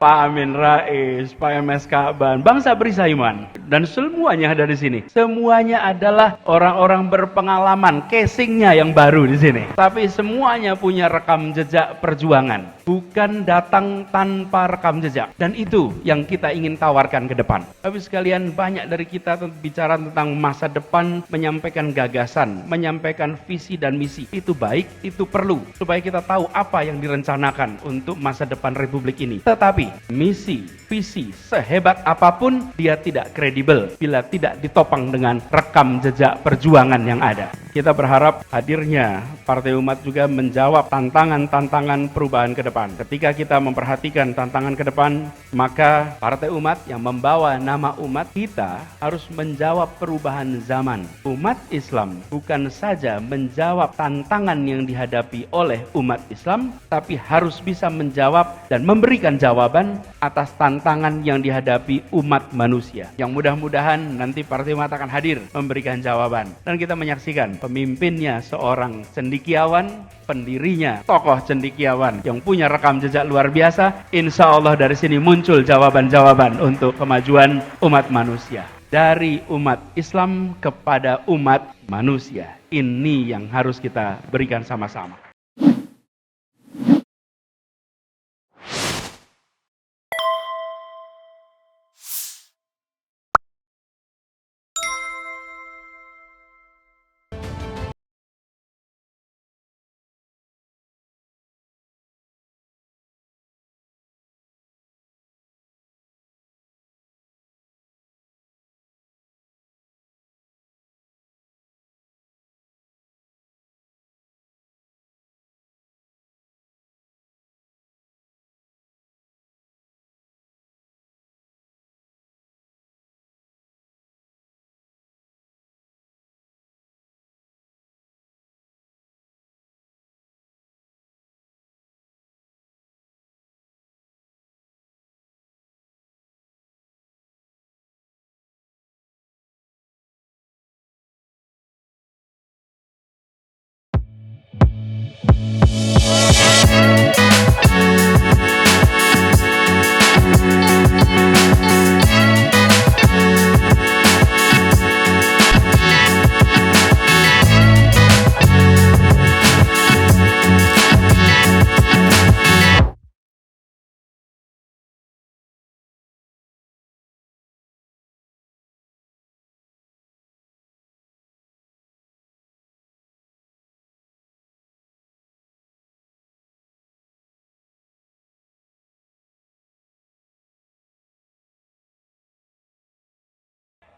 Pak Amin Rais, Pak MS Ka'ban, Bang Sabri Saiman, dan semuanya ada di sini. Semuanya adalah orang-orang berpengalaman, casingnya yang baru di sini. Tapi semuanya punya rekam jejak perjuangan, bukan datang tanpa rekam jejak. Dan itu yang kita ingin tawarkan ke depan. Tapi sekalian, banyak dari kita bicara tentang masa depan, menyampaikan gagasan, menyampaikan visi dan misi. Itu baik, itu perlu, supaya kita tahu apa yang direncanakan untuk masa depan Republik ini. Tetapi misi, visi, sehebat apapun, dia tidak kredibel bila tidak ditopang dengan rekam jejak perjuangan yang ada. Kita berharap hadirnya Partai Umat juga menjawab tantangan-tantangan perubahan ke depan. Ketika kita memperhatikan tantangan ke depan, maka Partai Umat yang membawa nama umat, kita harus menjawab perubahan zaman. Umat Islam bukan saja menjawab tantangan yang dihadapi oleh umat Islam, tapi harus bisa menjawab dan memberikan jawaban atas tantangan yang dihadapi umat manusia. Yang mudah-mudahan nanti Partai Umat akan hadir memberikan jawaban. Dan kita menyaksikan pemimpinnya seorang cendekiawan, pendirinya tokoh cendekiawan yang punya rekam jejak luar biasa. Insya Allah dari sini muncul jawaban-jawaban untuk kemajuan umat manusia. Dari umat Islam kepada umat manusia. Ini yang harus kita berikan sama-sama.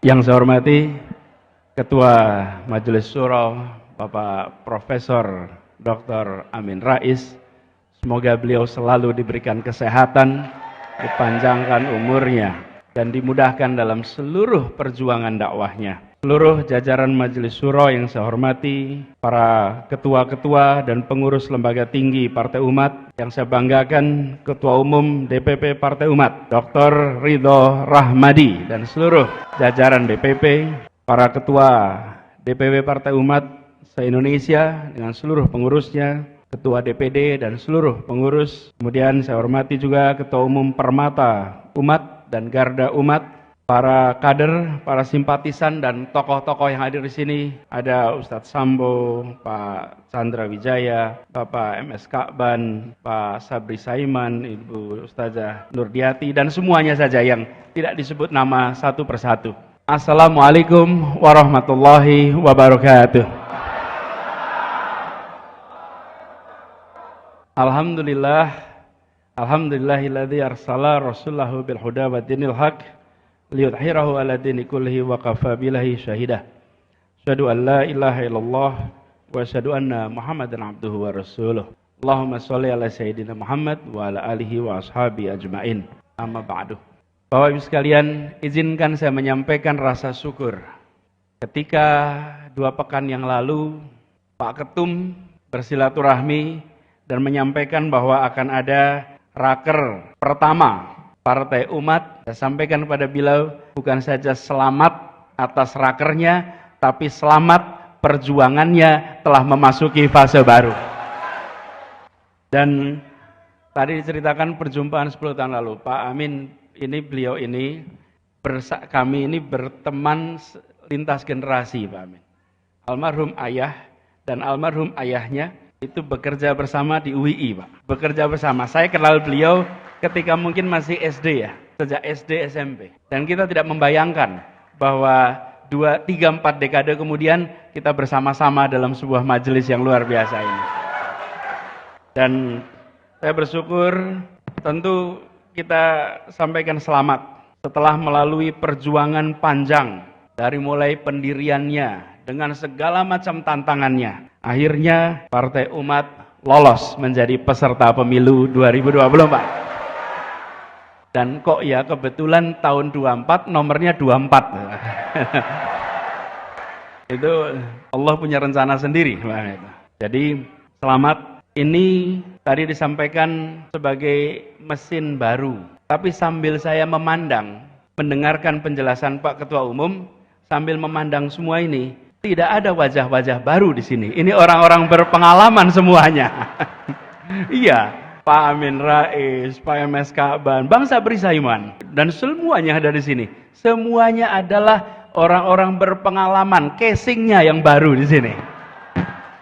Yang saya hormati Ketua Majelis Syuro Bapak Profesor Dr. Amin Rais, semoga beliau selalu diberikan kesehatan, dipanjangkan umurnya, dan dimudahkan dalam seluruh perjuangan dakwahnya. Seluruh jajaran Majelis Syuro yang saya hormati, para ketua-ketua dan pengurus lembaga tinggi Partai Umat, yang saya banggakan Ketua Umum DPP Partai Umat, Dr. Ridho Rahmadi, dan seluruh jajaran DPP, para ketua DPW Partai Umat se-Indonesia dengan seluruh pengurusnya, Ketua DPD dan seluruh pengurus. Kemudian saya hormati juga Ketua Umum Permata Umat dan Garda Umat, para kader, para simpatisan dan tokoh-tokoh yang hadir di sini. Ada Ustadz Sambo, Pak Chandra Wijaya, Bapak MS Ka'ban, Pak Sabri Saiman, Ibu Ustazah Nurdiati, dan semuanya saja yang tidak disebut nama satu persatu. Assalamualaikum warahmatullahi wabarakatuh. Alhamdulillah, alhamdulillahilladzi arsala rasulahu bil huda wa dinil haq liyudhhirahu ala dini kullihi wa kafa billahi syahidah. Asyhadu an la ilaha illallah wa asyhadu anna Muhammadan abduhu wa rasuluh. Allahumma sholli ala sayyidina Muhammad wa ala alihi wa ashabi ajmain. Amma ba'du. Bapak Ibu sekalian, izinkan saya menyampaikan rasa syukur. Ketika 2 pekan yang lalu Pak Ketum bersilaturahmi dan menyampaikan bahwa akan ada raker pertama Partai Umat, saya sampaikan kepada beliau bukan saja selamat atas rakernya, tapi selamat perjuangannya telah memasuki fase baru. Dan Tadi diceritakan perjumpaan 10 tahun lalu. Pak Amin, beliau ini, kami ini berteman lintas generasi, Pak Amin. Almarhum ayah dan almarhum ayahnya itu bekerja bersama di UII, Pak. Bekerja bersama. Saya kenal beliau ketika mungkin masih SD ya, sejak SD SMP. Dan kita tidak membayangkan bahwa 2, 3, 4 dekade kemudian kita bersama-sama dalam sebuah majelis yang luar biasa ini. Dan saya bersyukur, tentu kita sampaikan selamat setelah melalui perjuangan panjang dari mulai pendiriannya dengan segala macam tantangannya. Akhirnya Partai Umat lolos menjadi peserta pemilu 2024. Dan kok ya kebetulan tahun 24 nomornya 24. Itu Allah punya rencana sendiri. Jadi selamat. Ini tadi disampaikan sebagai mesin baru. Tapi sambil saya mendengarkan penjelasan Pak Ketua Umum, sambil memandang semua ini, tidak ada wajah-wajah baru di sini. Ini orang-orang berpengalaman semuanya. Iya, Pak Amin Rais, Pak MS Ka'ban, Bang Sabri Saiman, dan semuanya ada di sini. Semuanya adalah orang-orang berpengalaman, casingnya yang baru di sini.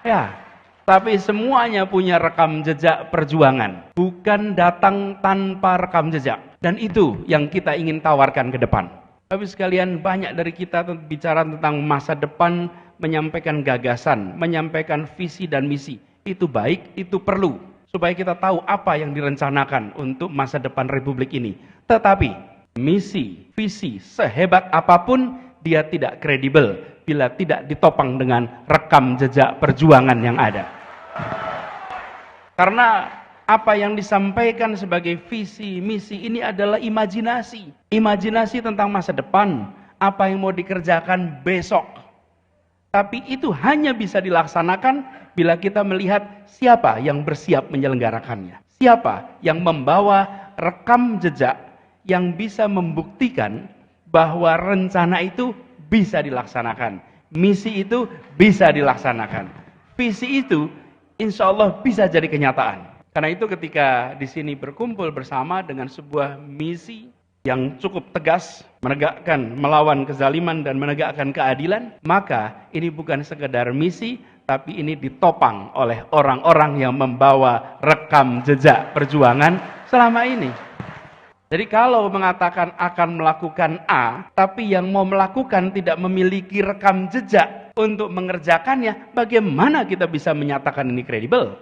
Ya. Tapi semuanya punya rekam jejak perjuangan. Bukan datang tanpa rekam jejak. Dan itu yang kita ingin tawarkan ke depan. Tapi sekalian banyak dari kita bicara tentang masa depan, menyampaikan gagasan, menyampaikan visi dan misi. Itu baik, itu perlu. Supaya kita tahu apa yang direncanakan untuk masa depan Republik ini. Tetapi misi, visi, sehebat apapun dia tidak kredibel bila tidak ditopang dengan rekam jejak perjuangan yang ada. Karena apa yang disampaikan sebagai visi, misi ini adalah imajinasi. Imajinasi tentang masa depan, apa yang mau dikerjakan besok. Tapi itu hanya bisa dilaksanakan bila kita melihat siapa yang bersiap menyelenggarakannya. Siapa yang membawa rekam jejak yang bisa membuktikan bahwa rencana itu bisa dilaksanakan. Misi itu bisa dilaksanakan. Visi itu insya Allah bisa jadi kenyataan. Karena itu ketika di sini berkumpul bersama dengan sebuah misi yang cukup tegas, melawan kezaliman dan menegakkan keadilan, maka ini bukan sekedar misi, tapi ini ditopang oleh orang-orang yang membawa rekam jejak perjuangan selama ini. Jadi kalau mengatakan akan melakukan A, tapi yang mau melakukan tidak memiliki rekam jejak untuk mengerjakannya, bagaimana kita bisa menyatakan ini kredibel?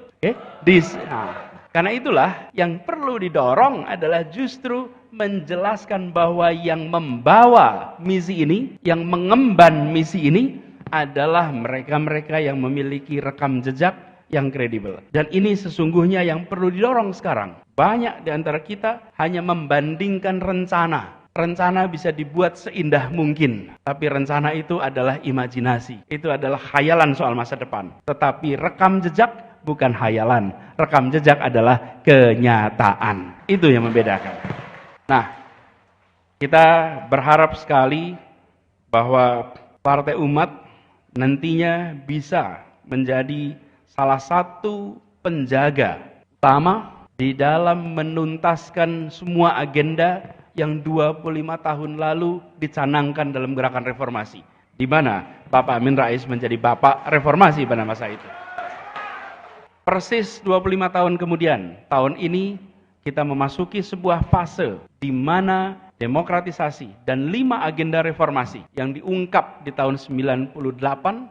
Karena itulah yang perlu didorong adalah justru menjelaskan bahwa yang membawa misi ini, yang mengemban misi ini adalah mereka-mereka yang memiliki rekam jejak yang kredibel. Dan ini sesungguhnya yang perlu didorong sekarang. Banyak di antara kita hanya membandingkan rencana. Rencana bisa dibuat seindah mungkin, tapi rencana itu adalah imajinasi. Itu adalah khayalan soal masa depan. Tetapi rekam jejak bukan khayalan. Rekam jejak adalah kenyataan. Itu yang membedakan. Nah, kita berharap sekali bahwa Partai Umat nantinya bisa menjadi salah satu penjaga utama di dalam menuntaskan semua agenda yang 25 tahun lalu dicanangkan dalam gerakan reformasi. Di mana Bapak Amin Rais menjadi bapak reformasi pada masa itu. Persis 25 tahun kemudian, tahun ini kita memasuki sebuah fase di mana demokratisasi dan 5 agenda reformasi yang diungkap di tahun 98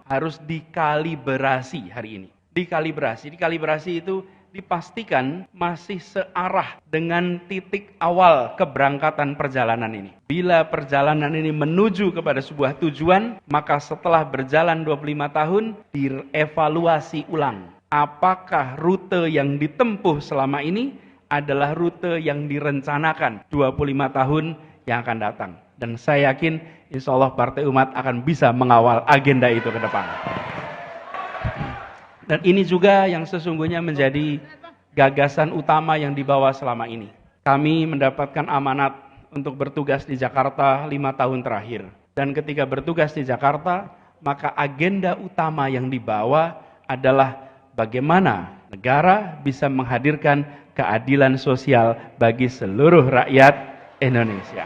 harus dikalibrasi hari ini. Dikalibrasi itu dipastikan masih searah dengan titik awal keberangkatan perjalanan ini. Bila perjalanan ini menuju kepada sebuah tujuan, maka setelah berjalan 25 tahun, dievaluasi ulang. Apakah rute yang ditempuh selama ini adalah rute yang direncanakan 25 tahun yang akan datang. Dan saya yakin insya Allah Partai Umat akan bisa mengawal agenda itu ke depan. Dan ini juga yang sesungguhnya menjadi gagasan utama yang dibawa selama ini. Kami mendapatkan amanat untuk bertugas di Jakarta 5 tahun terakhir. Dan ketika bertugas di Jakarta, maka agenda utama yang dibawa adalah bagaimana negara bisa menghadirkan keadilan sosial bagi seluruh rakyat Indonesia.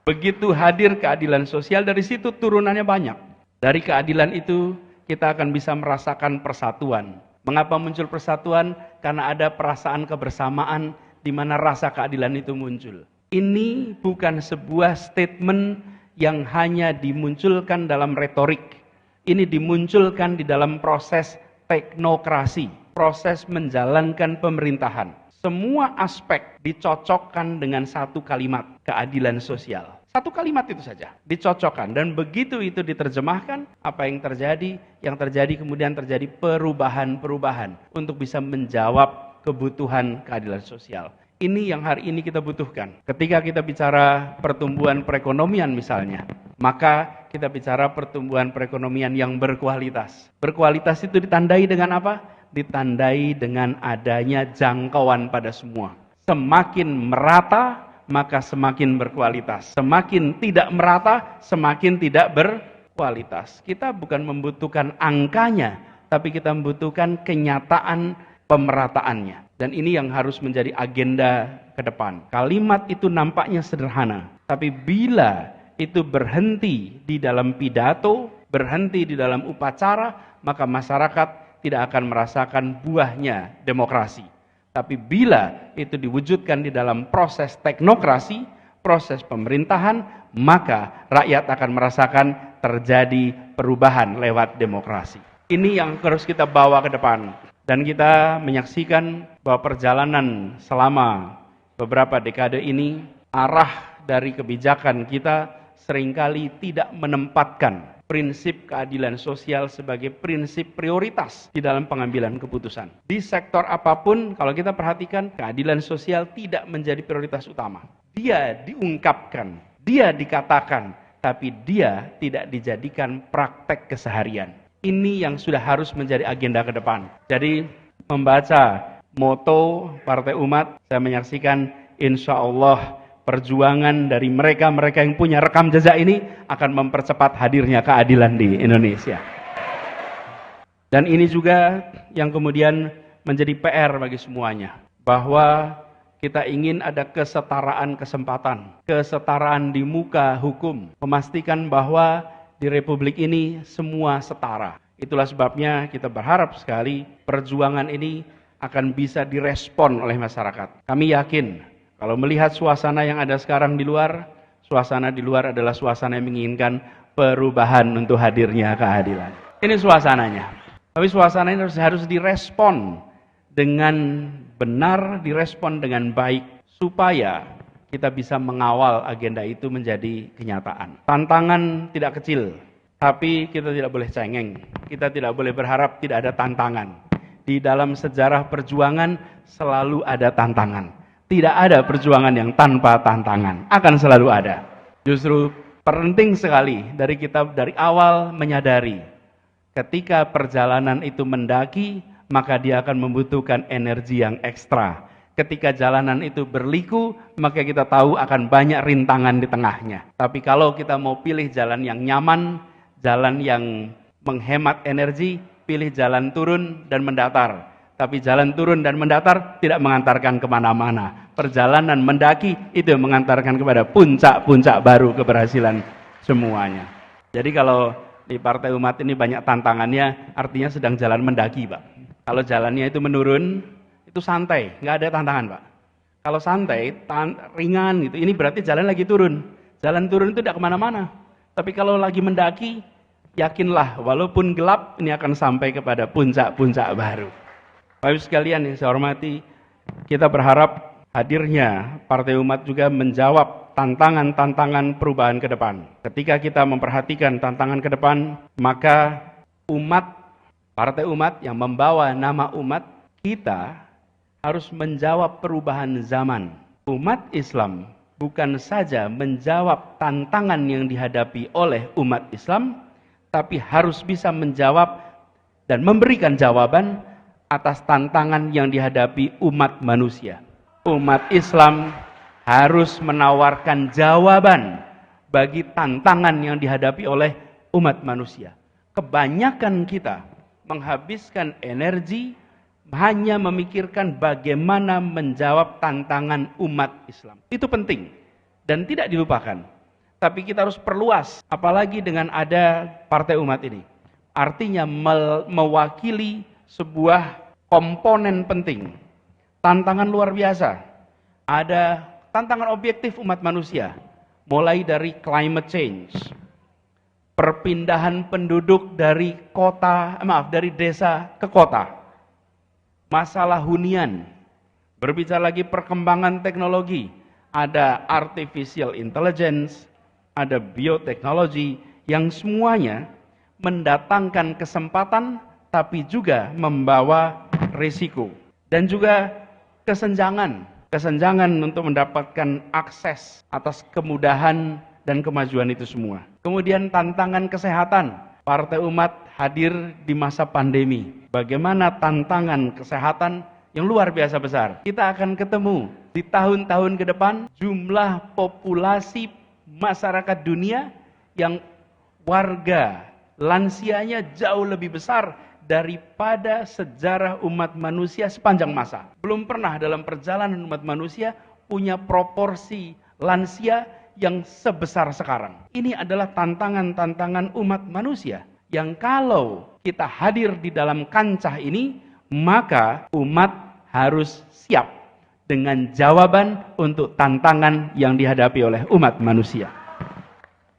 Begitu hadir keadilan sosial, dari situ turunannya banyak. Dari keadilan itu kita akan bisa merasakan persatuan. Mengapa muncul persatuan? Karena ada perasaan kebersamaan di mana rasa keadilan itu muncul. Ini bukan sebuah statement yang hanya dimunculkan dalam retorik. Ini dimunculkan di dalam proses teknokrasi, proses menjalankan pemerintahan. Semua aspek dicocokkan dengan satu kalimat, keadilan sosial. Satu kalimat itu saja, dicocokkan. Dan begitu itu diterjemahkan, apa yang terjadi? Yang terjadi kemudian terjadi perubahan-perubahan untuk bisa menjawab kebutuhan keadilan sosial. Ini yang hari ini kita butuhkan. Ketika kita bicara pertumbuhan perekonomian misalnya, maka kita bicara pertumbuhan perekonomian yang berkualitas. Berkualitas itu ditandai dengan apa? Ditandai dengan adanya jangkauan pada semua. Semakin merata, maka semakin berkualitas. Semakin tidak merata, semakin tidak berkualitas. Kita bukan membutuhkan angkanya, tapi kita membutuhkan kenyataan pemerataannya. Dan ini yang harus menjadi agenda ke depan. Kalimat itu nampaknya sederhana, tapi bila itu berhenti di dalam pidato, berhenti di dalam upacara, maka masyarakat tidak akan merasakan buahnya demokrasi. Tapi bila itu diwujudkan di dalam proses teknokrasi, proses pemerintahan, maka rakyat akan merasakan terjadi perubahan lewat demokrasi. Ini yang harus kita bawa ke depan. Dan kita menyaksikan bahwa perjalanan selama beberapa dekade ini, arah dari kebijakan kita seringkali tidak menempatkan prinsip keadilan sosial sebagai prinsip prioritas di dalam pengambilan keputusan. Di sektor apapun, kalau kita perhatikan, keadilan sosial tidak menjadi prioritas utama. Dia diungkapkan, dia dikatakan, tapi dia tidak dijadikan praktek keseharian. Ini yang sudah harus menjadi agenda ke depan. Jadi membaca moto Partai Umat, saya menyaksikan insya Allah perjuangan dari mereka-mereka yang punya rekam jejak ini akan mempercepat hadirnya keadilan di Indonesia. Dan ini juga yang kemudian menjadi PR bagi semuanya. Bahwa kita ingin ada kesetaraan kesempatan, kesetaraan di muka hukum. Memastikan bahwa di Republik ini semua setara. Itulah sebabnya kita berharap sekali perjuangan ini akan bisa direspon oleh masyarakat. Kami yakin kalau melihat suasana yang ada sekarang di luar, suasana di luar adalah suasana yang menginginkan perubahan untuk hadirnya keadilan. Ini suasananya. Tapi suasana ini harus direspon dengan benar, direspon dengan baik supaya kita bisa mengawal agenda itu menjadi kenyataan. Tantangan tidak kecil, tapi kita tidak boleh cengeng. Kita tidak boleh berharap tidak ada tantangan. Di dalam sejarah perjuangan selalu ada tantangan. Tidak ada perjuangan yang tanpa tantangan. Akan selalu ada. Justru penting sekali dari kita dari awal menyadari ketika perjalanan itu mendaki, maka dia akan membutuhkan energi yang ekstra. Ketika jalanan itu berliku, maka kita tahu akan banyak rintangan di tengahnya. Tapi kalau kita mau pilih jalan yang nyaman, jalan yang menghemat energi, pilih jalan turun dan mendatar. Tapi jalan turun dan mendatar tidak mengantarkan kemana-mana. Perjalanan mendaki itu mengantarkan kepada puncak-puncak baru keberhasilan semuanya. Jadi kalau di Partai Umat ini banyak tantangannya, artinya sedang jalan mendaki, Pak. Kalau jalannya itu menurun, itu santai, nggak ada tantangan, Pak. Kalau santai, ringan gitu, ini berarti jalan lagi turun. Jalan turun itu tidak kemana-mana. Tapi kalau lagi mendaki, yakinlah walaupun gelap, ini akan sampai kepada puncak-puncak baru. Bapak-Ibu sekalian yang saya hormati, kita berharap hadirnya Partai Umat juga menjawab tantangan-tantangan perubahan ke depan. Ketika kita memperhatikan tantangan ke depan, maka umat, Partai Umat yang membawa nama umat, kita harus menjawab perubahan zaman. Umat Islam bukan saja menjawab tantangan yang dihadapi oleh umat Islam, tapi harus bisa menjawab dan memberikan jawaban atas tantangan yang dihadapi umat manusia. Umat Islam harus menawarkan jawaban bagi tantangan yang dihadapi oleh umat manusia. Kebanyakan kita menghabiskan energi, hanya memikirkan bagaimana menjawab tantangan umat Islam. Itu penting dan tidak dilupakan. Tapi kita harus perluas, apalagi dengan ada partai umat ini. Artinya mewakili sebuah komponen penting. Tantangan luar biasa. Ada tantangan objektif umat manusia. Mulai dari climate change. Perpindahan penduduk dari dari desa ke kota. Masalah hunian. Berbicara lagi perkembangan teknologi. Ada artificial intelligence, ada bioteknologi yang semuanya mendatangkan kesempatan tapi juga membawa risiko dan juga kesenjangan untuk mendapatkan akses atas kemudahan dan kemajuan itu semua. Kemudian tantangan kesehatan. Partai Umat hadir di masa pandemi. Bagaimana tantangan kesehatan yang luar biasa besar. Kita akan ketemu di tahun-tahun ke depan jumlah populasi masyarakat dunia yang warga lansianya jauh lebih besar daripada sejarah umat manusia sepanjang masa. Belum pernah dalam perjalanan umat manusia punya proporsi lansia yang sebesar sekarang. Ini adalah tantangan-tantangan umat manusia yang kalau kita hadir di dalam kancah ini, maka umat harus siap dengan jawaban untuk tantangan yang dihadapi oleh umat manusia.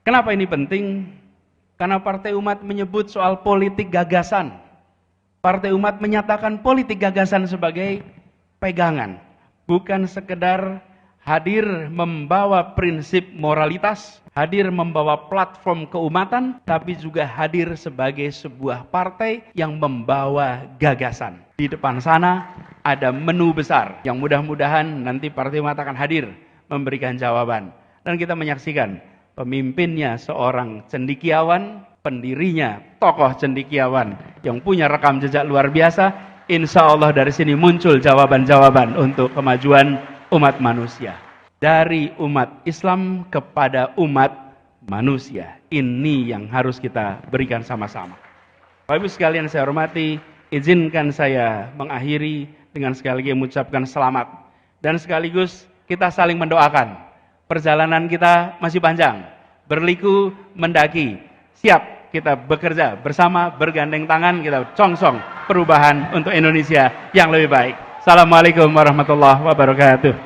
Kenapa ini penting? Karena Partai Umat menyebut soal politik gagasan. Partai Umat menyatakan politik gagasan sebagai pegangan. Bukan sekedar hadir membawa prinsip moralitas, hadir membawa platform keumatan, tapi juga hadir sebagai sebuah partai yang membawa gagasan. Di depan sana ada menu besar yang mudah-mudahan nanti Partai Umat akan hadir memberikan jawaban. Dan kita menyaksikan pemimpinnya seorang cendekiawan, pendirinya tokoh cendekiawan yang punya rekam jejak luar biasa. Insya Allah dari sini muncul jawaban-jawaban untuk kemajuan umat manusia. Dari umat Islam kepada umat manusia. Ini yang harus kita berikan sama-sama. Bapak Ibu sekalian saya hormati, izinkan saya mengakhiri dengan sekali lagi mengucapkan selamat. Dan sekaligus kita saling mendoakan. Perjalanan kita masih panjang, berliku mendaki, siap kita bekerja bersama, bergandeng tangan, kita congsong perubahan untuk Indonesia yang lebih baik. Assalamualaikum warahmatullahi wabarakatuh.